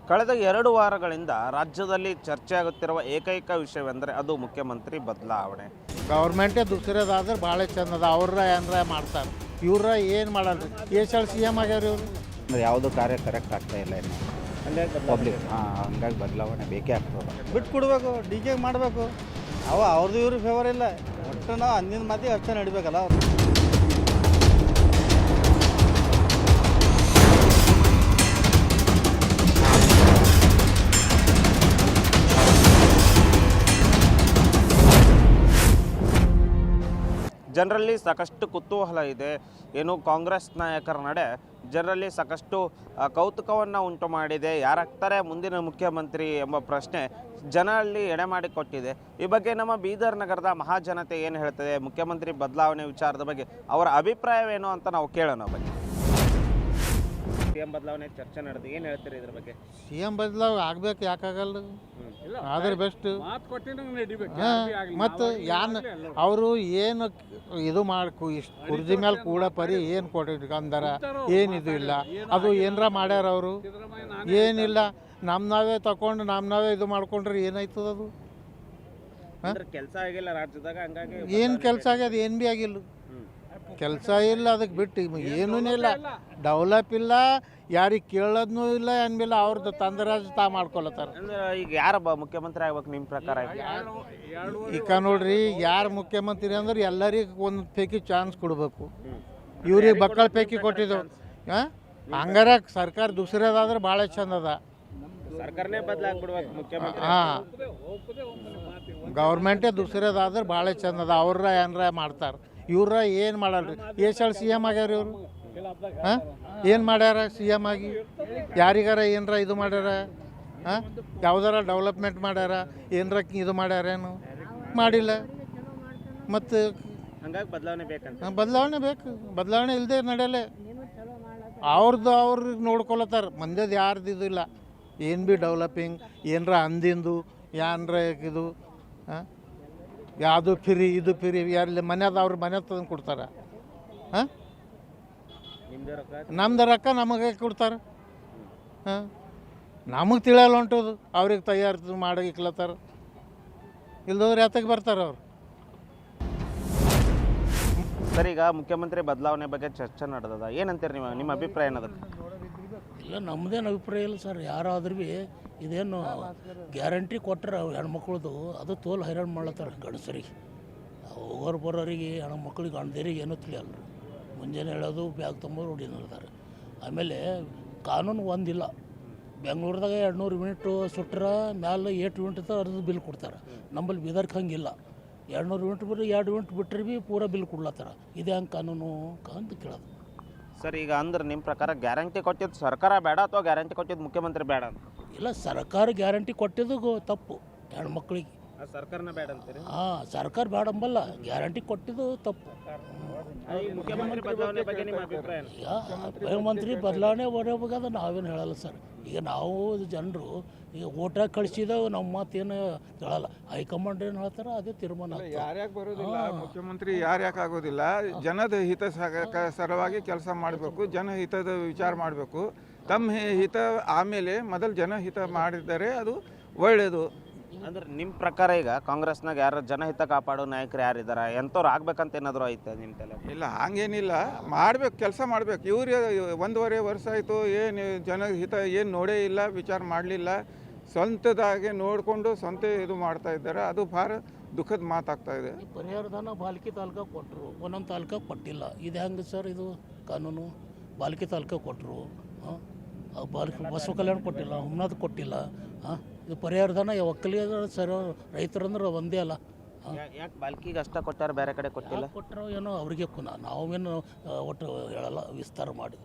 ಕಳೆದ 2 ವಾರಗಳಿಂದ ರಾಜ್ಯದಲ್ಲಿ ಚರ್ಚೆಯಾಗುತ್ತಿರುವ ಏಕೈಕ ವಿಷಯವೆಂದರೆ ಅದು ಮುಖ್ಯಮಂತ್ರಿ ಬದಲಾವಣೆ. ಗೌರ್ಮೆಂಟೇ ದುಸರೇದಾದ್ರೆ ಭಾಳ ಚಂದದ. ಅವ್ರ ಏನಾರ ಮಾಡ್ತಾರೆ, ಇವ್ರ ಏನು ಮಾಡಲ್ರಿ. ಎಷ್ಟು ಸಿ ಎಮ್ ಆಗ್ಯಾರ ಇವರು. ಯಾವುದೋ ಕಾರ್ಯ ಕರೆಕ್ಟ್ ಆಗ್ತಾ ಇಲ್ಲ ಇನ್ನು ಪಬ್ಲಿಕ್. ಹಂಗಾಗಿ ಬದಲಾವಣೆ ಬೇಕೇ ಆಗ್ತದೆ. ಬಿಟ್ಟು ಕೊಡಬೇಕು, ಡಿ ಕೆ ಮಾಡಬೇಕು. ಅವ್ರದ್ದು ಇವ್ರಿಗೆ ಫೇವರ್ ಇಲ್ಲ. ಒಟ್ಟು ನಾವು ಅಂದಿನ ಮಾತಿಗೆ ಅಷ್ಟೇ ನಡಿಬೇಕಲ್ಲ ಅವ್ರು. ಜನರಲ್ಲಿ ಸಾಕಷ್ಟು ಕುತೂಹಲ ಇದೆ. ಏನು ಕಾಂಗ್ರೆಸ್ ನಾಯಕರ ನಡೆ ಜನರಲ್ಲಿ ಸಾಕಷ್ಟು ಕೌತುಕವನ್ನು ಉಂಟು ಮಾಡಿದೆ. ಯಾರಾಗ್ತಾರೆ ಮುಂದಿನ ಮುಖ್ಯಮಂತ್ರಿ ಎಂಬ ಪ್ರಶ್ನೆ ಜನರಲ್ಲಿ ಎಡೆಮಾಡಿಕೊಟ್ಟಿದೆ. ಈ ಬಗ್ಗೆ ನಮ್ಮ ಬೀದರ್ ನಗರದ ಮಹಾಜನತೆ ಏನು ಹೇಳ್ತದೆ, ಮುಖ್ಯಮಂತ್ರಿ ಬದಲಾವಣೆ ವಿಚಾರದ ಬಗ್ಗೆ ಅವರ ಅಭಿಪ್ರಾಯವೇನು ಅಂತ ನಾವು ಕೇಳೋಣ ಬನ್ನಿ. ಸಿಎಂ ಬದಲಾವಣೆ ಚರ್ಚೆ ನಡೆದು ಏನು ಹೇಳ್ತೀರಿ ಇದ್ರ ಬಗ್ಗೆ? ಸಿ ಎಮ್ ಬದಲಾವಣೆ ಆಗ್ಬೇಕು, ಯಾಕಾಗಲ್ಲ? ಆದ್ರೆ ಬೆಸ್ಟ್. ಮತ್ತು ಅವರು ಏನು ಇದು ಮಾಡ್ಕು ಇಷ್ಟು ಕುರ್ಜಿ ಮೇಲೆ ಕೂಡ ಪರಿ ಏನು ಕೊಟ್ಟಿದ್ರು ಅಂದಾರ, ಏನಿದು ಇಲ್ಲ. ಅದು ಏನರ ಮಾಡ್ಯಾರ ಅವರು, ಏನಿಲ್ಲ. ನಾವೇ ತಗೊಂಡು ನಾವೇ ಇದು ಮಾಡ್ಕೊಂಡ್ರೆ ಏನಾಯ್ತದ? ಅದು ಕೆಲಸ ಆಗಿಲ್ಲ ರಾಜ್ಯದಾಗ, ಹಂಗಾಗಿ ಏನು ಕೆಲಸ ಆಗ್ಯದ? ಏನು ಭೀ ಆಗಿಲ್ಲ, ಕೆಲಸ ಇಲ್ಲ. ಅದಕ್ಕೆ ಬಿಟ್ಟು ಏನೂ ಇಲ್ಲ, ಡೆವಲಪ್ ಇಲ್ಲ, ಯಾರಿಗೆ ಕೇಳೋದೂ ಇಲ್ಲ, ಏನಿಲ್ಲ. ಅವ್ರದ್ದು ತಂದರಾಜ್ ತಾ ಮಾಡ್ಕೊಳತ್ತಾರ. ಈಗ ಯಾರು ಮುಖ್ಯಮಂತ್ರಿ ಆಗ್ಬೇಕು ನಿಮ್ಮ ಪ್ರಕಾರ? ಈಗ ನೋಡ್ರಿ, ಯಾರು ಮುಖ್ಯಮಂತ್ರಿ ಅಂದ್ರೆ ಎಲ್ಲರಿಗೆ ಒಂದು ಪೈಕಿ ಚಾನ್ಸ್ ಕೊಡಬೇಕು. ಇವ್ರಿಗೆ ಮಕ್ಕಳ ಪೈಕಿ ಕೊಟ್ಟಿದ್ದೆವು. ಹಂಗಾರ ಸರ್ಕಾರ ದುಸರೇದಾದ್ರೆ ಭಾಳ ಚಂದ ಅದ. ಸರ್ಕಾರನೇ ಬದಲಾಗ್ಬಿಡ್ಬೇಕು ಮುಖ್ಯಮಂತ್ರಿ. ಗೌರ್ಮೆಂಟೇ ದುಸರೇದಾದ್ರೆ ಭಾಳ ಚಂದ ಅದ. ಅವ್ರ ಏನಾರ ಮಾಡ್ತಾರೆ, ಇವ್ರ ಏನು ಮಾಡಲ್ರಿ. ಎಷ್ಟು ಸಿ ಎಮ್ ಆಗ್ಯಾರ ಇವರು. ಏನು ಮಾಡ್ಯಾರ ಸಿ ಎಮ್ ಆಗಿ? ಯಾರಿಗಾರ ಏನರ ಇದು ಮಾಡ್ಯಾರ? ಯಾವ್ದಾರ ಡೆವಲಪ್ಮೆಂಟ್ ಮಾಡ್ಯಾರ? ಏನರ ಇದು ಮಾಡ್ಯಾರೇನು? ಮಾಡಿಲ್ಲ. ಮತ್ತು ಹಂಗಾಗಿ ಬದಲಾವಣೆ ಬೇಕಂತ. ಬದಲಾವಣೆ ಬೇಕು. ಬದಲಾವಣೆ ಇಲ್ಲದೆ ನಡೆಯಲ್ಲ. ಅವ್ರಿಗೆ ನೋಡ್ಕೊಳತ್ತಾರ. ಮಂದ್ಯದ ಯಾರ್ದು ಇದು ಇಲ್ಲ. ಏನು ಭೀ ಡೆವಲಪಿಂಗ್ ಏನರ ಅಂದಿಂದು ಏನರ ಇದು ಯಾವುದು ಫ್ರೀ ಇದು ಫ್ರೀ ಯಾರಲ್ಲಿ ಮನ್ಯಾದ ಅವ್ರ ಮನೆ ತಂದು ಕೊಡ್ತಾರೆ. ನಮ್ದು ರೊಕ್ಕ ನಮಗೆ ಕೊಡ್ತಾರೆ. ನಮಗೆ ತಿಳಿಯಲ್ಲ ಹೊಂಟೋದು. ಅವ್ರಿಗೆ ತಯಾರು ಮಾಡಿ ಇಕ್ಲತ್ತಾರ. ಇಲ್ದೋದ್ರೆ ಯಾತಕ್ಕೆ ಬರ್ತಾರೆ ಅವ್ರು? ಸರ್, ಈಗ ಮುಖ್ಯಮಂತ್ರಿ ಬದಲಾವಣೆ ಬಗ್ಗೆ ಚರ್ಚೆ ನಡೆದದ, ಏನಂತೀರಿ ನಿಮ್ಮ ಅಭಿಪ್ರಾಯ ಏನದಕ್ಕೆ? ಇಲ್ಲ, ನಮ್ಮದೇನು ಅಭಿಪ್ರಾಯ ಇಲ್ಲ ಸರ್. ಯಾರಾದ್ರೂ ಭೀ ಇದೇನು ಗ್ಯಾರಂಟಿ ಕೊಟ್ಟರೆ ಹೆಣ್ಮಕ್ಳದು ಅದು ತೋಲ್ ಹೈರಾಣ ಮಾಡ್ಲತ್ತಾರ ಗಂಡಸರಿಗೆ. ಹೋಗೋರು ಬರೋರಿಗೆ ಹೆಣ್ಮಕ್ಳಿಗೆ ಗಂಡದೇರಿಗೆ ಏನೂ ತಿಳಿಯಲ್ಲ. ಮುಂಜಾನೆ ಹೇಳೋದು ಬ್ಯಾಗ್ ತುಂಬೋದು ರೂಢಿ ನಡೆದಾರೆ. ಆಮೇಲೆ ಕಾನೂನು ಒಂದಿಲ್ಲ. ಬೆಂಗಳೂರದಾಗ 200 ಯೂನಿಟ್ ಸುಟ್ರೆ ಮ್ಯಾಲೆ 8 ಯೂನಿಟ್ ಅರ್ಧ ಬಿಲ್ ಕೊಡ್ತಾರೆ. ನಮ್ಮಲ್ಲಿ ಬೀದರ್ಗೆ ಹಂಗಿಲ್ಲ. 200 ಯೂನಿಟ್ ಬರೀ 2 ಯೂನಿಟ್ ಬಿಟ್ಟರೆ ಭೀ ಪೂರ ಬಿಲ್ ಕೊಡ್ಲತ್ತಾರ. ಇದೇ ಹಂಗೆ ಕಾನೂನು ಅಂತ ಕೇಳೋದು. ಸರ್, ಈಗ ಅಂದ್ರೆ ನಿಮ್ಮ ಪ್ರಕಾರ ಗ್ಯಾರಂಟಿ ಕೊಟ್ಟಿದ್ದು ಸರ್ಕಾರ ಬೇಡ ಅಥವಾ ಗ್ಯಾರಂಟಿ ಕೊಟ್ಟಿದ್ದು ಮುಖ್ಯಮಂತ್ರಿ ಬೇಡ ಅಂತ? ಇಲ್ಲ, ಸರ್ಕಾರ ಗ್ಯಾರಂಟಿ ಕೊಟ್ಟಿದ್ದು ತಪ್ಪು. ಹೆಣ್ಮಕ್ಳಿಗೆ ಸರ್ಕಾರನ ಬೇಡ ಅಂತೀರಿ? ಸರ್ಕಾರ ಬೇಡ ಅಂಬಲ್ಲ, ಗ್ಯಾರಂಟಿ ಕೊಟ್ಟಿದ್ದು ತಪ್ಪು. ಮುಖ್ಯಮಂತ್ರಿ ಬದಲಾವಣೆ ಬಗ್ಗೆ ನಿಮ್ಮ ಅಭಿಪ್ರಾಯ? ಈಗ ಮುಖ್ಯಮಂತ್ರಿ ಬದಲಾವಣೆ ಬರೋವಾಗ ನಾವೇನು ಹೇಳಲ್ಲ ಸರ್. ಈಗ ನಾವು ಜನರು ಈಗ ಓಟ ಕಳಿಸಿದವು, ನಮ್ಮ ಮಾತೇನು ಹೇಳಲ್ಲ. ಹೈಕಮಾಂಡ್ ಏನು ಹೇಳ್ತಾರೋ ಅದೇ ತೀರ್ಮಾನ. ಯಾರ್ಯಾಕೆ ಬರೋದಿಲ್ಲ ಮುಖ್ಯಮಂತ್ರಿ, ಯಾರ್ಯಾಕೆ ಆಗೋದಿಲ್ಲ? ಜನದ ಹಿತ ಸರವಾಗಿ ಕೆಲಸ ಮಾಡಬೇಕು, ಜನಹಿತದ ವಿಚಾರ ಮಾಡಬೇಕು. ತಮ್ಮ ಹಿತ ಆಮೇಲೆ ಮೊದಲು ಜನಹಿತ ಮಾಡಿದರೆ ಅದು ಒಳ್ಳೆಯದು. ಅಂದ್ರೆ ನಿಮ್ಮ ಪ್ರಕಾರ ಈಗ ಕಾಂಗ್ರೆಸ್ನಾಗ ಯಾರು ಜನಹಿತ ಕಾಪಾಡೋ ನಾಯಕರು ಯಾರಿದ್ದಾರೆ, ಎಂಥವ್ರು ಆಗ್ಬೇಕಂತ ಏನಾದರೂ ಐತೆ ನಿಮ್ಮ ತಲೆ? ಇಲ್ಲ, ಹಂಗೇನಿಲ್ಲ. ಮಾಡ್ಬೇಕು, ಕೆಲಸ ಮಾಡ್ಬೇಕು. ಇವ್ರು 1.5 ವರ್ಷ ಆಯಿತು, ಏನು ಜನಹಿತ ಏನು ನೋಡೇ ಇಲ್ಲ, ವಿಚಾರ ಮಾಡಲಿಲ್ಲ. ಸ್ವಂತದಾಗೆ ನೋಡಿಕೊಂಡು ಸ್ವಂತ ಇದು ಮಾಡ್ತಾ ಇದ್ದಾರೆ. ಅದು ಭಾಳ ದುಃಖದ ಮಾತಾಗ್ತಾ ಇದೆ. ಪರಿಹಾರಧನ ಬಾಲ್ಕಿ ತಾಲೂಕ ಕೊಟ್ಟರು, ಒಂದೊಂದು ತಾಲೂಕ ಕೊಟ್ಟಿಲ್ಲ. ಇದು ಹೆಂಗೆ ಸರ್? ಇದು ಕಾನೂನು. ಬಾಲ್ಕಿ ತಾಲೂಕ ಕೊಟ್ಟರು, ಬಸವ ಕಲ್ಯಾಣ ಕೊಟ್ಟಿಲ್ಲ, ಹುಮ್ನಾದ್ ಕೊಟ್ಟಿಲ್ಲ. ಇದು ಪರಿಹಾರಧನ ಒಕ್ಕಲಿಗ ಸರ್, ರೈತರಂದ್ರೆ ಒಂದೇ ಅಲ್ಲ. ಯಾಕೆ ಬಾಲ್ಕಿಗೆ ಅಷ್ಟ ಕೊಟ್ಟಾರ, ಬೇರೆ ಕಡೆ ಕೊಟ್ಟಿಲ್ಲ? ಕೊಟ್ಟರು ಏನೋ ಅವ್ರಿಗೆ ನಾವೇನು ಒಟ್ಟು ಹೇಳಲ್ಲ, ವಿಸ್ತಾರ ಮಾಡಿ.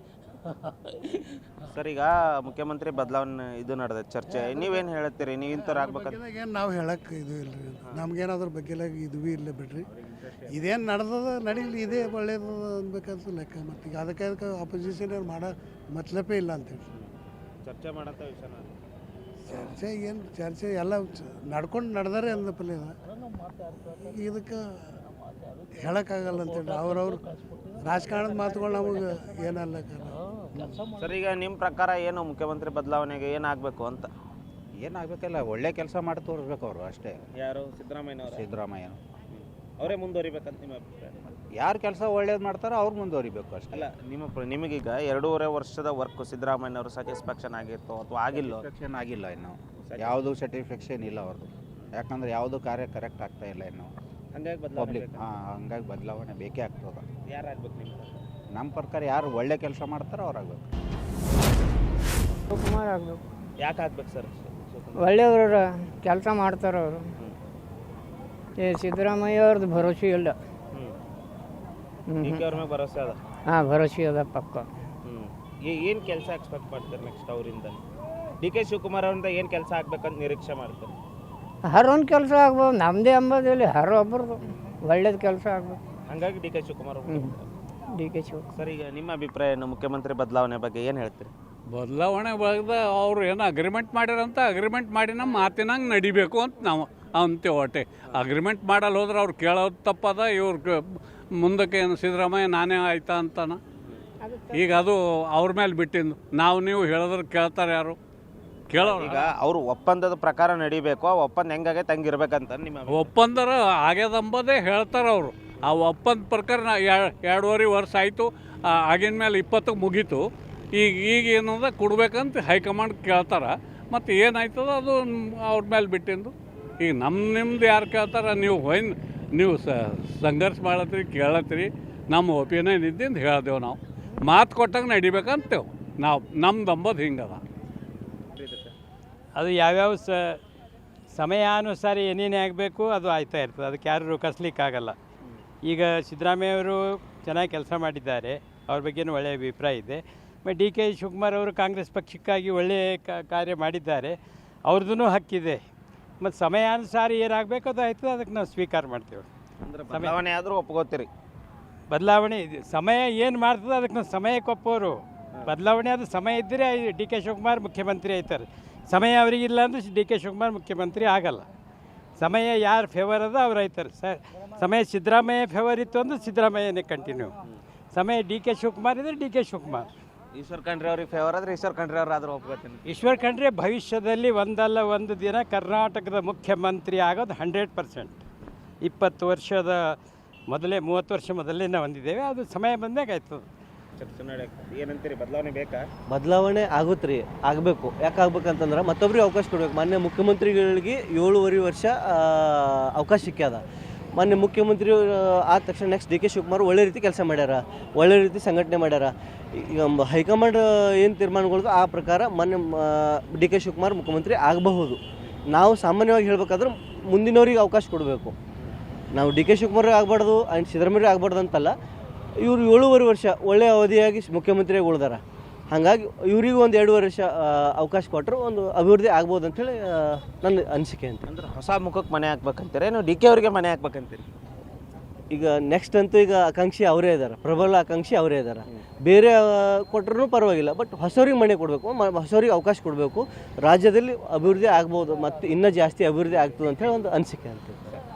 ಸರ್, ಈಗ ಮುಖ್ಯಮಂತ್ರಿ ಬದಲಾವಣೆ ಇದು ನಡೆದ ಚರ್ಚೆ, ನೀವೇನು ಹೇಳ್ತೀರಿ? ನೀವು ಇಂಥವ್ರು ಆಗ್ಬೇಕಂತ ಏನು ನಾವು ಹೇಳಕ್ಕೆ ಇದು ಇಲ್ಲ ರೀ. ನಮ್ಗೇನಾದ್ರ ಬಗ್ಗೆ ಇದು ಭೀ ಇಲ್ಲ ಬಿಡ್ರಿ. ಇದೇನು ನಡೆದದ ನಡೀಲಿ, ಇದೇ ಒಳ್ಳೇದು ಅನ್ಬೇಕಂತ ಲೆಕ್ಕ. ಮತ್ತು ಈಗ ಅದಕ್ಕೆ ಅಪೋಸಿಷನ್ ಅವ್ರು ಮಾಡೋ ಮತ್ಲಪೇ ಇಲ್ಲ ಅಂತೇಳಿ ಚರ್ಚೆ ಮಾಡೋಂಥ ವಿಷಯ. ಚರ್ಚೆ ಏನು ಚರ್ಚೆ ಎಲ್ಲ ನಡ್ಕೊಂಡು ನಡೆದಾರೆ ಅಂದಪಲ್ಲೇ ಇದಕ್ಕೆ ಹೇಳೋಕ್ಕಾಗಲ್ಲ ಅಂತೇಳಿ. ಅವ್ರವ್ರು ರಾಜಕಾರಣದ ಮಾತುಗಳು ನಮಗೆ ಏನಲ್ಲ. ಸರ್, ಈಗ ನಿಮ್ಮ ಪ್ರಕಾರ ಏನು ಮುಖ್ಯಮಂತ್ರಿ ಬದಲಾವಣೆಗೆ ಏನಾಗಬೇಕು ಅಂತ? ಏನಾಗಬೇಕಲ್ಲ, ಒಳ್ಳೆ ಕೆಲಸ ಮಾಡಿ ತೋರಿಸ್ಬೇಕು ಅವರು ಅಷ್ಟೇ. ಯಾರು? ಸಿದ್ದರಾಮಯ್ಯನವರು. ಸಿದ್ದರಾಮಯ್ಯ ಅವರೇ ಮುಂದುವರಿಬೇಕಂತ ನಿಮ್ಮ ಅಭಿಪ್ರಾಯ? ಯಾರು ಕೆಲಸ ಒಳ್ಳೇದು ಮಾಡ್ತಾರೋ ಅವ್ರು ಮುಂದುವರಿಬೇಕು ಅಷ್ಟೇ. ಅಲ್ಲ, ನಿಮಗೀಗ 2.5 ವರ್ಷದ ವರ್ಕು ಸಿದ್ದರಾಮಯ್ಯನವರು ಸ್ಯಾಟಿಸ್ಫ್ಯಾಕ್ಷನ್ ಆಗಿತ್ತು ಅಥವಾ ಆಗಿಲ್ಲ? ಸರ್ಟಿಫಿಕೇಷನ್ ಆಗಿಲ್ಲ ಇನ್ನು, ಯಾವುದು ಸರ್ಟಿಫಿಕೇಷನ್ ಇಲ್ಲ ಅವ್ರದ್ದು. ಯಾಕಂದ್ರೆ ಯಾವುದು ಕಾರ್ಯ ಕರೆಕ್ಟ್ ಆಗ್ತಾ ಇಲ್ಲ ಇನ್ನು. ಹಂಗಾಗಿ ಪಬ್ಲಿಕ್ ಹಂಗಾಗಿ ಬದಲಾವಣೆ ಬೇಕೇ ಆಗ್ತದೆ. ಯಾರಾಗಬೇಕು ನಿಮ್ಮ? ನಮ್ಮ ಪ್ರಕಾರ ಯಾರು ಒಳ್ಳೆ ಕೆಲಸ ಮಾಡ್ತಾರೋ ಅವ್ರಾಗಬೇಕು. ಶಿವಕುಮಾರ್ ಆಗಬೇಕು. ಯಾಕೆ ಆಗ್ಬೇಕು ಸರ್? ಒಳ್ಳೆಯವರು ಕೆಲಸ ಮಾಡ್ತಾರೆ ಅವರು. ಈ ಸಿದ್ದರಾಮಯ್ಯ ಅವ್ರದ್ದು ಭರೋಸೆ ಇಲ್ಲ. ಅವ್ರ ಮೇಲೆ ಭರೋಸೆ ಅದ? ಹಾಂ, ಭರೋಸೆ ಅದ ಪಕ್ಕ. ಏನು ಕೆಲಸ ಎಕ್ಸ್ಪೆಕ್ಟ್ ಮಾಡ್ತಾರೆ ನೆಕ್ಸ್ಟ್ ಅವರಿಂದ? ಡಿ.ಕೆ. ಶಿವಕುಮಾರ್ ಅವರಿಂದ ಏನು ಕೆಲಸ ಆಗ್ಬೇಕಂತ ನಿರೀಕ್ಷೆ ಮಾಡ್ತಾರೆ? ಹರೊಂದು ಕೆಲಸ ಆಗ್ಬೋದು, ನಮ್ಮದೇ ಅಂಬೋದಿಲ್ಲ, ಒಬ್ಬರದು ಒಳ್ಳೇದು ಕೆಲಸ ಆಗ್ಬೇಕು. ಹಂಗಾಗಿ ಡಿ.ಕೆ. ಶಿವಕುಮಾರ್ ಡಿ.ಕೆ. ಶಿವಕುಮಾರ್. ಸರ್, ಈಗ ನಿಮ್ಮ ಅಭಿಪ್ರಾಯ ಏನು ಮುಖ್ಯಮಂತ್ರಿ ಬದಲಾವಣೆ ಬಗ್ಗೆ ಏನು ಹೇಳ್ತೀರಿ? ಬದಲಾವಣೆ ಬಗ್ಗೆ ಅವ್ರು ಏನೋ ಅಗ್ರಿಮೆಂಟ್ ಮಾಡ್ಯಾರಂತ ಅಗ್ರಿಮೆಂಟ್ ಮಾಡಿನ ಮಾತಿನಂಗೆ ನಡಿಬೇಕು ಅಂತ ನಾವು ಅಂತೀವಿ. ಒಟ್ಟೆ ಅಗ್ರಿಮೆಂಟ್ ಮಾಡಲ್ಲ ಹೋದ್ರೆ ಅವ್ರು ಕೇಳೋದು ತಪ್ಪದ. ಇವ್ರಿಗೆ ಮುಂದಕ್ಕೆ ಏನು ಸಿದ್ದರಾಮಯ್ಯ ನಾನೇ ಆಯ್ತಾ ಅಂತಾನ. ಈಗ ಅದು ಅವ್ರ ಮೇಲೆ ಬಿಟ್ಟಿದ್ದು. ನೀವು ಹೇಳಿದ್ರೆ ಕೇಳ್ತಾರೆ ಯಾರು? ಕೇಳೋ. ಈಗ ಅವರು ಒಪ್ಪಂದದ ಪ್ರಕಾರ ನಡಿಬೇಕು, ಆ ಒಪ್ಪಂದ ಹೆಂಗಾಗೆ ತಂಗಿರ್ಬೇಕಂತ ನಿಮ್ಮ ಒಪ್ಪಂದರ ಆಗ್ಯದಂಬದೇ ಹೇಳ್ತಾರೆ ಅವರು. ಆ ಒಪ್ಪಂದ ಪ್ರಕಾರ 2.5 ವರ್ಷ ಆಯಿತು, ಆಗಿನ ಮೇಲೆ 20ಕ್ಕೆ ಮುಗೀತು. ಈಗ ಏನಂದ್ರೆ ಕೊಡ್ಬೇಕಂತ ಹೈಕಮಾಂಡ್ ಕೇಳ್ತಾರೆ. ಮತ್ತು ಏನಾಯ್ತದ ಅದು ಅವ್ರ ಮೇಲೆ ಬಿಟ್ಟಿದ್ದು. ಈಗ ನಿಮ್ದು ಯಾರು ಕೇಳ್ತಾರೆ? ನೀವು ಸಂಘರ್ಷ ಮಾಡತ್ತೀರಿ, ಕೇಳತ್ತೀರಿ. ನಮ್ಮ ಒಪಿನಿಯನ್ ಇದ್ದಿಂದ ಹೇಳ್ದೇವು. ನಾವು ಮಾತು ಕೊಟ್ಟಂಗೆ ನಡಿಬೇಕಂತೇವೆ ನಾವು. ನಮ್ದು ಅಂಬೋದು ಹಿಂಗದ. ಅದು ಯಾವ್ಯಾವ ಸಮಯಾನುಸಾರ ಏನೇನೇ ಆಗಬೇಕು ಅದು ಆಯ್ತಾ ಇರ್ತದೆ. ಅದಕ್ಕೆ ಯಾರು ಕಸ್ಲಿಕ್ಕಾಗಲ್ಲ. ಈಗ ಸಿದ್ದರಾಮಯ್ಯವರು ಚೆನ್ನಾಗಿ ಕೆಲಸ ಮಾಡಿದ್ದಾರೆ, ಅವ್ರ ಬಗ್ಗೆನೂ ಒಳ್ಳೆಯ ಅಭಿಪ್ರಾಯ ಇದೆ. ಮತ್ತು ಡಿ.ಕೆ. ಶಿವಕುಮಾರ್ ಅವರು ಕಾಂಗ್ರೆಸ್ ಪಕ್ಷಕ್ಕಾಗಿ ಒಳ್ಳೆಯ ಕಾರ್ಯ ಮಾಡಿದ್ದಾರೆ, ಅವ್ರದ್ದು ಹಕ್ಕಿದೆ. ಮತ್ತು ಸಮಯಾನುಸಾರ ಏನಾಗಬೇಕು ಅದು ಆಯ್ತದೆ, ಅದಕ್ಕೆ ನಾವು ಸ್ವೀಕಾರ ಮಾಡ್ತೇವೆ. ಅಂದ್ರೆ ಬದಲಾವಣೆ ಆದರೂ ಒಪ್ಕೋತೀರಿ? ಬದಲಾವಣೆ ಸಮಯ ಏನು ಮಾಡ್ತದೆ ಅದಕ್ಕೆ ನಾವು ಸಮಯಕ್ಕೆ ಒಪ್ಪೋರು. ಬದಲಾವಣೆ ಅದು ಸಮಯ ಇದ್ದರೆ ಡಿ.ಕೆ. ಶಿವಕುಮಾರ್ ಮುಖ್ಯಮಂತ್ರಿ ಆಯ್ತಾರೆ. ಸಮಯ ಅವರಿಗಿಲ್ಲ ಅಂದರೆ ಡಿ.ಕೆ. ಶಿವಕುಮಾರ್ ಮುಖ್ಯಮಂತ್ರಿ ಆಗಲ್ಲ. ಸಮಯ ಯಾರು ಫೇವರ್ ಅದ ಅವ್ರು ಆಯ್ತಾರೆ. ಸಮಯ ಸಿದ್ದರಾಮಯ್ಯ ಫೇವರ್ ಇತ್ತು ಅಂದರೆ ಸಿದ್ದರಾಮಯ್ಯನೇ ಕಂಟಿನ್ಯೂ. ಸಮಯ ಡಿ.ಕೆ. ಶಿವಕುಮಾರ್ ಇದ್ದರೆ ಡಿ.ಕೆ. ಶಿವಕುಮಾರ್. ಈಶ್ವರ್ ಖಂಡ್ರೆ ಅವ್ರಿಗೆ ಫೇವರ್ ಆದರೆ ಈಶ್ವರ್ ಖಂಡ್ರೆ ಅವರಾದರೂ ಒಪ್ಕೋತೀನಿ. ಈಶ್ವರ್ ಖಂಡ್ರೆ ಭವಿಷ್ಯದಲ್ಲಿ ಒಂದಲ್ಲ ಒಂದು ದಿನ ಕರ್ನಾಟಕದ ಮುಖ್ಯಮಂತ್ರಿ ಆಗೋದು 100%. 20 ವರ್ಷದ ಮೊದಲೇ 30 ವರ್ಷ ಮೊದಲೇ ನಾವು ಹೊಂದಿದ್ದೇವೆ. ಅದು ಸಮಯ ಬಂದಾಗ ಆಯ್ತದೆ. ಚರ್ಚೆ ಏನಂತೀರಿ? ಬದಲಾವಣೆ ಬೇಕಾ? ಬದಲಾವಣೆ ಆಗುತ್ತೆ ರೀ, ಆಗಬೇಕು. ಯಾಕೆ ಆಗ್ಬೇಕಂತಂದ್ರೆ ಮತ್ತೊಬ್ಬರಿಗೆ ಅವಕಾಶ ಕೊಡಬೇಕು. ಮಾನ್ಯ ಮುಖ್ಯಮಂತ್ರಿಗಳಿಗೆ 7.5 ವರ್ಷ ಅವಕಾಶ ಸಿಕ್ಕ್ಯದ. ಮಾನ್ಯ ಮುಖ್ಯಮಂತ್ರಿ ಆದ ತಕ್ಷಣ ನೆಕ್ಸ್ಟ್ ಡಿ.ಕೆ. ಶಿವಕುಮಾರ್ ಒಳ್ಳೆ ರೀತಿ ಕೆಲಸ ಮಾಡ್ಯಾರ, ಒಳ್ಳೆ ರೀತಿ ಸಂಘಟನೆ ಮಾಡ್ಯಾರ. ಈಗ ಹೈಕಮಾಂಡ್ ಏನು ತೀರ್ಮಾನಗಳು ಆ ಪ್ರಕಾರ ಮಾನ್ಯ ಡಿ.ಕೆ. ಶಿವಕುಮಾರ್ ಮುಖ್ಯಮಂತ್ರಿ ಆಗಬಹುದು. ನಾವು ಸಾಮಾನ್ಯವಾಗಿ ಹೇಳ್ಬೇಕಾದ್ರೆ ಮುಂದಿನವ್ರಿಗೆ ಅವಕಾಶ ಕೊಡಬೇಕು. ನಾವು ಡಿ.ಕೆ. ಶಿವಕುಮಾರ್ ಆಗಬಾರ್ದು ಆ್ಯಂಡ್ ಸಿದ್ದರಾಮಯ್ಯ ಆಗಬಾರ್ದು ಅಂತಲ್ಲ. ಇವರು 7.5 ವರ್ಷ ಒಳ್ಳೆಯ ಅವಧಿಯಾಗಿ ಮುಖ್ಯಮಂತ್ರಿಯಾಗಿ ಉಳಿದಾರ. ಹಾಗಾಗಿ ಇವರಿಗೂ ಒಂದು 2.5 ವರ್ಷ ಅವಕಾಶ ಕೊಟ್ಟರು ಒಂದು ಅಭಿವೃದ್ಧಿ ಆಗ್ಬೋದು ಅಂಥೇಳಿ ನನ್ನ ಅನಿಸಿಕೆ ಅಂತ. ಅಂದ್ರೆ ಹೊಸ ಮುಖಕ್ಕೆ ಮನೆ ಹಾಕ್ಬೇಕಂತೀರಿ ಏನು ಡಿ.ಕೆ. ಅವರಿಗೆ ಮನೆ ಹಾಕ್ಬೇಕಂತೀರಿ? ಈಗ ನೆಕ್ಸ್ಟ್ ಅಂತೂ ಈಗ ಆಕಾಂಕ್ಷಿ ಅವರೇ ಇದ್ದಾರೆ, ಪ್ರಬಲ ಆಕಾಂಕ್ಷಿ ಅವರೇ ಇದ್ದಾರೆ. ಬೇರೆ ಕೊಟ್ಟರೂ ಪರವಾಗಿಲ್ಲ, ಬಟ್ ಹೊಸವ್ರಿಗೆ ಮನೆ ಕೊಡಬೇಕು, ಹೊಸವ್ರಿಗೆ ಅವಕಾಶ ಕೊಡಬೇಕು. ರಾಜ್ಯದಲ್ಲಿ ಅಭಿವೃದ್ಧಿ ಆಗ್ಬೋದು, ಮತ್ತು ಇನ್ನೂ ಜಾಸ್ತಿ ಅಭಿವೃದ್ಧಿ ಆಗ್ತದೆ ಅಂತೇಳಿ ಒಂದು ಅನಿಸಿಕೆ ಅಂತ.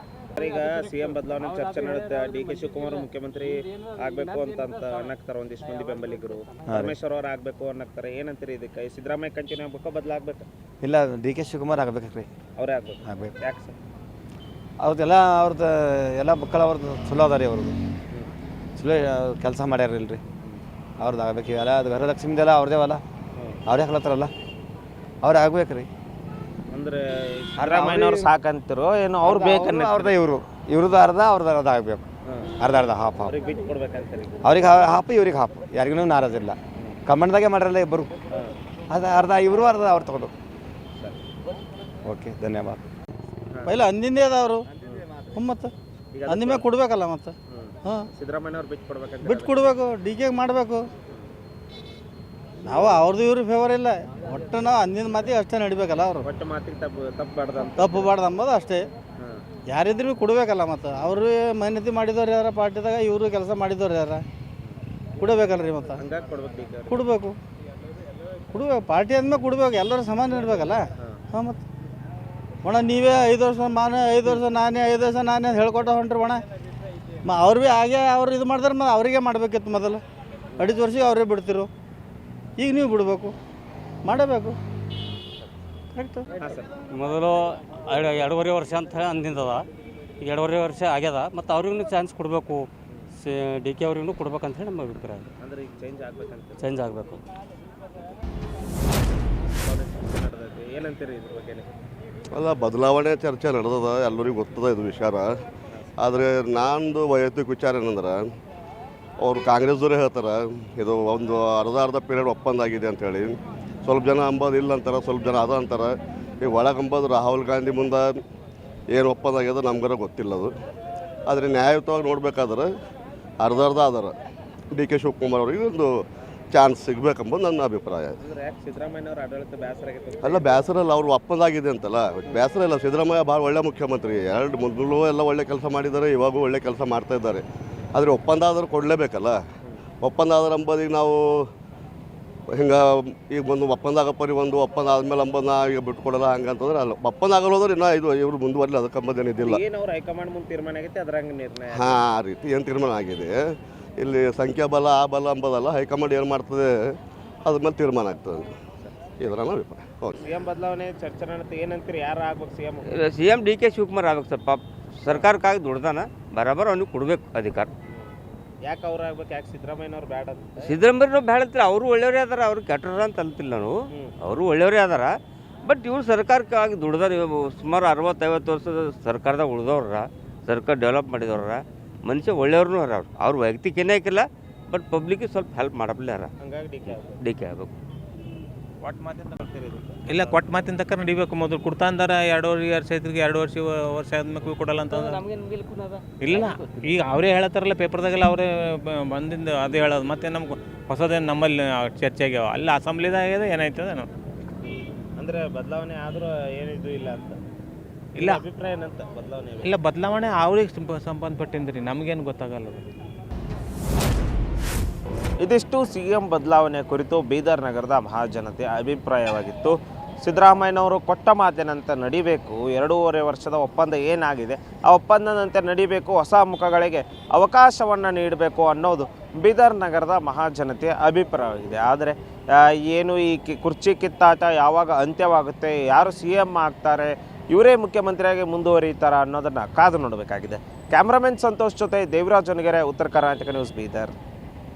ಈಗ ಸಿಎಂ ಬದಲಾವಣೆ ಚರ್ಚೆ ನಡೆಯುತ್ತೆ. ಡಿ.ಕೆ. ಶಿವಕುಮಾರ್ ಮುಖ್ಯಮಂತ್ರಿ ಆಗಬೇಕು ಅಂತ ಅನ್ನಕ್ತಾರೆ ಒಂದಿಷ್ಟು ಮಂದಿ ಬೆಂಬಲಿಗರು. ಪರಮೇಶ್ವರ್ ಅವ್ರು ಆಗಬೇಕು ಅನ್ನಕ್ತಾರೆ. ಏನಂತೀರಿ ಇದಕ್ಕೆ? ಸಿದ್ದರಾಮಯ್ಯ ಕಂಟಿನ್ಯೂ ಆಗಬೇಕು, ಬದಲಾಗಬೇಕು? ಇಲ್ಲ, ಡಿ.ಕೆ. ಶಿವಕುಮಾರ್ ಆಗ್ಬೇಕ್ರಿ. ಅವರೇ ಆಗಬೇಕು. ಯಾಕೆ ಸರ್? ಅವ್ರದ್ದು ಎಲ್ಲ ಮಕ್ಕಳು ಅವ್ರದ್ದು ಚಲೋ ಅದ ರೀ. ಅವ್ರದ್ದು ಚಲೋ ಕೆಲಸ ಮಾಡ್ಯಾರಿಲ್ಲ ರೀ. ಅವ್ರದ್ದು ಆಗ್ಬೇಕು. ಇವೆಲ್ಲ ಅದು ವರಲಕ್ಷ್ಮಿದೆಲ್ಲ ಅವ್ರದ್ದೇವಲ್ಲ, ಅವ್ರೇ ಹಾಕ್ಲತ್ತಾರಲ್ಲ, ಅವ್ರು ಆಗ್ಬೇಕು ರೀ. ಅಂದ್ರೆ ಸಿದ್ದರಾಮಯ್ಯನವ್ರು ಸಾಕಂತಿರೋ ಏನೋ ಅವ್ರು ಬೇಕನ್ನ? ಅವ್ರದ್ದು ಇವ್ರದ್ದು ಅರ್ಧ ಅವ್ರದ್ದು ಆಗಬೇಕು. ಅರ್ಧ ಹಾಫ್ ಅವ್ರಿಗೆ ಬಿಟ್ಟು ಕೊಡ್ಬೇಕಂತಾರೆ. ಅವ್ರಿಗೆ ಹಾಫ್ ಇವ್ರಿಗೆ ಹಾಫ್, ಯಾರಿಗೂ ನಾರಾಜಿಲ್ಲ. ಕಮ್ಮಂಡ್ದಾಗೆ ಮಾಡ್ರಲ್ಲ ಇಬ್ಬರು, ಅದು ಅರ್ಧ ಇವರು ಅರ್ಧ ಅವ್ರು ತಗೊಂಡು. ಓಕೆ, ಧನ್ಯವಾದ. ಪೈಲ ಅಂದಿಂದೇ ಅದ ಅವರು. ಮತ್ತು ಅಂದಿನ ಮೇಲೆ ಕೊಡ್ಬೇಕಲ್ಲ. ಮತ್ತು ಹಾಂ, ಸಿದ್ದರಾಮಯ್ಯನವ್ರು ಬಿಟ್ಟು ಕೊಡ್ಬೇಕಂತ ಬಿಟ್ಟು ಕೊಡಬೇಕು, ಡಿ.ಕೆ. ಮಾಡಬೇಕು. ನಾವು ಅವ್ರದ್ದು ಇವ್ರಿಗೆ ಫೇವರ್ ಇಲ್ಲ. ಒಟ್ಟು ನಾವು ಅಂದಿನ ಮಾತಿಗೆ ಅಷ್ಟೇ ನಡಿಬೇಕಲ್ಲ. ಅವರು ಒಟ್ಟು ಮಾತಿಗೆ ತಪ್ಪಬಾರ್ದು ಅಂಬೋದು ಅಷ್ಟೇ. ಯಾರಿದ್ರು ಕೊಡಬೇಕಲ್ಲ. ಮತ್ತು ಅವರು ಮೈನತಿ ಮಾಡಿದವ್ರು ಯಾರ ಪಾರ್ಟಿದಾಗ, ಇವರು ಕೆಲಸ ಮಾಡಿದವ್ರು ಯಾರ ಕೊಡಬೇಕಲ್ರಿ. ಮತ್ತು ಹಂಗಾಗಿ ಕೊಡಬೇಕು. ಪಾರ್ಟಿ ಅಂದ್ಮೇಲೆ ಕೊಡಬೇಕು, ಎಲ್ಲರೂ ಸಮಾನ ಇರಬೇಕಲ್ಲ. ಹಾಂ, ಮತ್ತು ನೀವೇ 5 ವರ್ಷ 5 ವರ್ಷ ನಾನೇ 5 ವರ್ಷ ನಾನೇ ಹೇಳ್ಕೊಟ್ಟ ಹೊಂಟ್ರಿ ಅವ್ರು ಭೀ ಹಾಗೆ ಅವ್ರು ಇದು ಮಾಡ್ತಾರೆ. ಮತ್ತು ಅವರಿಗೆ ಮಾಡಬೇಕಿತ್ತು ಮೊದಲು. 2.5 ವರ್ಷಕ್ಕೆ ಅವರೇ ಬಿಡ್ತಿರು. ಈಗ ನೀವು ಬಿಡಬೇಕು, ಮಾಡಬೇಕು. ಕರೆಕ್ಟು. ಮೊದಲು 2.5 ವರ್ಷ ಅಂತ ಅಂದಿಂದದ, ಈಗ 2.5 ವರ್ಷ ಆಗ್ಯದ. ಮತ್ತು ಅವ್ರಿಗೂ ಚಾನ್ಸ್ ಕೊಡಬೇಕು, ಡಿ ಕೆ ಅವ್ರಿಗೂ ಕೊಡ್ಬೇಕಂತ ಹೇಳಿ ನಮ್ಮ ಅಭಿಪ್ರಾಯ. ಅಂದರೆ ಈಗ ಚೇಂಜ್ ಆಗಬೇಕಂತ. ಚೇಂಜ್ ಆಗಬೇಕು. ಏನಂತೀರಿ ಇದ್ರ ಬಗ್ಗೆ? ಅಲ್ಲ, ಬದಲಾವಣೆ ಚರ್ಚೆ ನಡೆದದ, ಎಲ್ಲರಿಗೂ ಗೊತ್ತದ ಇದು ವಿಚಾರ. ಆದರೆ ನಂದು ವೈಯಕ್ತಿಕ ವಿಚಾರ ಏನಂದ್ರೆ, ಅವರು ಕಾಂಗ್ರೆಸ್ದವರೇ ಹೇಳ್ತಾರೆ ಇದು ಒಂದು ಅರ್ಧ ಪೀರಿಯಡ್ ಒಪ್ಪಂದ ಆಗಿದೆ ಅಂಥೇಳಿ. ಸ್ವಲ್ಪ ಜನ ಅಂಬೋದು ಇಲ್ಲ ಅಂತಾರೆ, ಸ್ವಲ್ಪ ಜನ ಅದ ಅಂತಾರೆ. ಈಗ ಒಳಗೆ ಅಂಬೋದು ರಾಹುಲ್ ಗಾಂಧಿ ಮುಂದೆ ಏನು ಒಪ್ಪಂದ ಆಗ್ಯದ ನಮ್ಗಾರ ಗೊತ್ತಿಲ್ಲ ಅದು. ಆದರೆ ನ್ಯಾಯಯುತವಾಗಿ ನೋಡ್ಬೇಕಾದ್ರೆ ಅರ್ಧ ಅದಾರ. ಡಿ ಕೆ ಶಿವಕುಮಾರ್ ಅವ್ರಿಗೆ ಒಂದು ಚಾನ್ಸ್ ಸಿಗ್ಬೇಕಂಬುದು ನನ್ನ ಅಭಿಪ್ರಾಯ. ಸಿದ್ದರಾಮಯ್ಯನವ್ರ ಆಡಳಿತ ಬೇಸರ ಆಗೈತೆ? ಅಲ್ಲ, ಬೇಸರ ಇಲ್ಲ, ಅವ್ರು ಒಪ್ಪಂದ ಆಗಿದೆ ಅಂತಲ್ಲ, ಬೇಸರ ಇಲ್ಲ. ಸಿದ್ದರಾಮಯ್ಯ ಭಾಳ ಒಳ್ಳೆ ಮುಖ್ಯಮಂತ್ರಿ, ಮೊದಲು ಎಲ್ಲ ಒಳ್ಳೆ ಕೆಲಸ ಮಾಡಿದ್ದಾರೆ, ಇವಾಗೂ ಒಳ್ಳೆ ಕೆಲಸ ಮಾಡ್ತಾ ಇದ್ದಾರೆ. ಆದರೆ ಒಪ್ಪಂದ ಆದರೂ ಕೊಡಲೇಬೇಕಲ್ಲ. ಒಪ್ಪಂದ ಆದ್ರೆ ಅಂಬೋದೀಗ ನಾವು ಹಿಂಗೆ ಈಗ ಒಂದು ಒಪ್ಪಂದ ಆಗಪ್ಪರಿ, ಒಂದು ಒಪ್ಪಂದ ಆದಮೇಲೆ ಅಂಬೋದನ್ನ ಈಗ ಬಿಟ್ಕೊಡಲ್ಲ ಹಂಗಂತಂದ್ರೆ ಅಲ್ಲ. ಒಪ್ಪಂದ ಆಗಲ್ಲೋದ್ರೆ ಇನ್ನೂ ಇವರು ಮುಂದುವರಲಿ, ಅದಕ್ಕೆ ಅಂಬೋದೇನು ಇದಿಲ್ಲ. ಏನು ಅವ್ರು ಹೈಕಮಾಂಡ್ ಮುಂದೆ ತೀರ್ಮಾನ ಆಗೈತೆ, ಅದ್ರಂಗೆ ನಿರ್ಣಯ? ಹಾಂ, ಆ ರೀತಿ ಏನು ತೀರ್ಮಾನ ಆಗಿದೆ. ಇಲ್ಲಿ ಸಂಖ್ಯಾಬಲ ಆ ಬಲ ಅಂಬೋದಲ್ಲ, ಹೈಕಮಾಂಡ್ ಏನು ಮಾಡ್ತದೆ ಅದ್ರ ಮೇಲೆ ತೀರ್ಮಾನ ಆಗ್ತದೆ. ಇದರ ಅಭಿಪ್ರಾಯ. ಓಕೆ. ಸಿಎಂ ಬದಲಾವಣೆ ಚರ್ಚೆ ನಡೆಯುತ್ತೆ, ಏನಂತೀರಿ? ಯಾರು ಆಗ್ಬೇಕು CM? CM D K Shivakumar ಆಗ್ಬೇಕು ಸರ್. ಪಾಪ ಸರ್ಕಾರಕ್ಕಾಗಿ ದುಡ್ದಾನ, ಬರಾಬರ್ ಅವ್ನಿಗೆ ಕೊಡ್ಬೇಕು ಅಧಿಕಾರ. ಯಾಕೆ ಅವ್ರು ಆಗ್ಬೇಕು, ಯಾಕೆ ಸಿದ್ದರಾಮಯ್ಯನವ್ರು ಬೇಡ ಅಂತ? ಸಿದ್ದರಾಮಯ್ಯನವ್ರು ಬೇಡ ಅಂತಾರೆ, ಅವರು ಒಳ್ಳೆಯವರೇ ಅದಾರ, ಅವ್ರು ಕೆಟ್ಟರ ಅಂತ ಅಂತಿಲ್ಲ ನಾನು. ಅವರು ಒಳ್ಳೆಯವರೇ ಅದಾರ. ಬಟ್ ಇವ್ರು ಸರ್ಕಾರಕ್ಕಾಗಿ ದುಡ್ದಾರ. ಸುಮಾರು 60-50 ವರ್ಷದ ಸರ್ಕಾರದಾಗ ಉಳ್ದವ್ರ, ಸರ್ಕಾರ ಡೆವಲಪ್ ಮಾಡಿದವ್ರ ಮನುಷ್ಯ ಒಳ್ಳೆಯವ್ರೂ ಅರ. ಅವ್ರು ವೈಯಕ್ತಿಕ ಏನೇ ಹಾಕಿಲ್ಲ, ಬಟ್ ಪಬ್ಲಿಕ್ಗೆ ಸ್ವಲ್ಪ ಹೆಲ್ಪ್ ಮಾಡಪ್ಲಾರ. ಹಂಗಾಗಿ ಡಿ ಕೆ ಆಗ್ಬೇಕು. ಒಟ್ಟು ಮಾತಿಂದ ಬರ್ತೀರಿ? ಇಲ್ಲ, ಕೊಟ್ಟು ಮಾತಿನ ತಕ್ಕ ನಡಿಬೇಕು. ಮೊದಲು ಕೊಡ್ತಾ ಅಂದಾರ 2.5 ವರ್ಷ ಐತ್ರಿಗೆ, 2 ವರ್ಷ ಆದ್ಮೇಲೆ ಕೊಡಲ್ಲ ಅಂತಂದ್ರೆ ಇಲ್ಲ. ಈಗ ಅವರೇ ಹೇಳತ್ತಾರಲ್ಲ ಪೇಪರ್ದಾಗೆಲ್ಲ, ಅವರೇ ಬಂದಿಂದ ಅದೇ ಹೇಳೋದು. ಮತ್ತೆ ನಮ್ಗೆ ಹೊಸದೇನು ನಮ್ಮಲ್ಲಿ ಚರ್ಚೆ ಆಗ್ಯಾವ. ಅಲ್ಲಿ ಅಸೆಂಬ್ಲಿದಾಗ ಆಗ್ಯದ ಏನಾಯ್ತದ ಅಂದರೆ ಬದಲಾವಣೆ ಆದರೂ ಏನಿದು ಇಲ್ಲ ಅಂತ? ಇಲ್ಲ, ಅಭಿಪ್ರಾಯ ಏನಂತ ಬದಲಾವಣೆ? ಇಲ್ಲ, ಬದಲಾವಣೆ ಅವ್ರಿಗೆ ಸಂಬಂಧಪಟ್ಟಿಂದ್ರಿ, ನಮಗೇನು ಗೊತ್ತಾಗಲ್ಲ. ಇದಿಷ್ಟು ಸಿಎಂ ಬದಲಾವಣೆ ಕುರಿತು ಬೀದರ್ ನಗರದ ಮಹಾಜನತೆ ಅಭಿಪ್ರಾಯವಾಗಿತ್ತು. ಸಿದ್ದರಾಮಯ್ಯನವರು ಕೊಟ್ಟ ಮಾತಿನಂತೆ ನಡಿಬೇಕು, 2.5 ವರ್ಷದ ಒಪ್ಪಂದ ಏನಾಗಿದೆ ಆ ಒಪ್ಪಂದದಂತೆ ನಡಿಬೇಕು, ಹೊಸ ಮುಖಗಳಿಗೆ ಅವಕಾಶವನ್ನು ನೀಡಬೇಕು ಅನ್ನೋದು ಬೀದರ್ ನಗರದ ಮಹಾಜನತೆಯ ಅಭಿಪ್ರಾಯವಾಗಿದೆ. ಆದರೆ ಏನು ಈ ಕುರ್ಚಿ ಕಿತ್ತಾಟ ಯಾವಾಗ ಅಂತ್ಯವಾಗುತ್ತೆ, ಯಾರು CM ಆಗ್ತಾರೆ, ಇವರೇ ಮುಖ್ಯಮಂತ್ರಿಯಾಗಿ ಮುಂದುವರಿತಾರ ಅನ್ನೋದನ್ನು ಕಾದು ನೋಡಬೇಕಾಗಿದೆ. ಕ್ಯಾಮ್ರಾಮನ್ ಸಂತೋಷ್ ಜೊತೆ ದೇವರಾಜ್ ಹೊನಗೆರೆ, ಉತ್ತರ ಕರ್ನಾಟಕ ನ್ಯೂಸ್, ಬೀದರ್.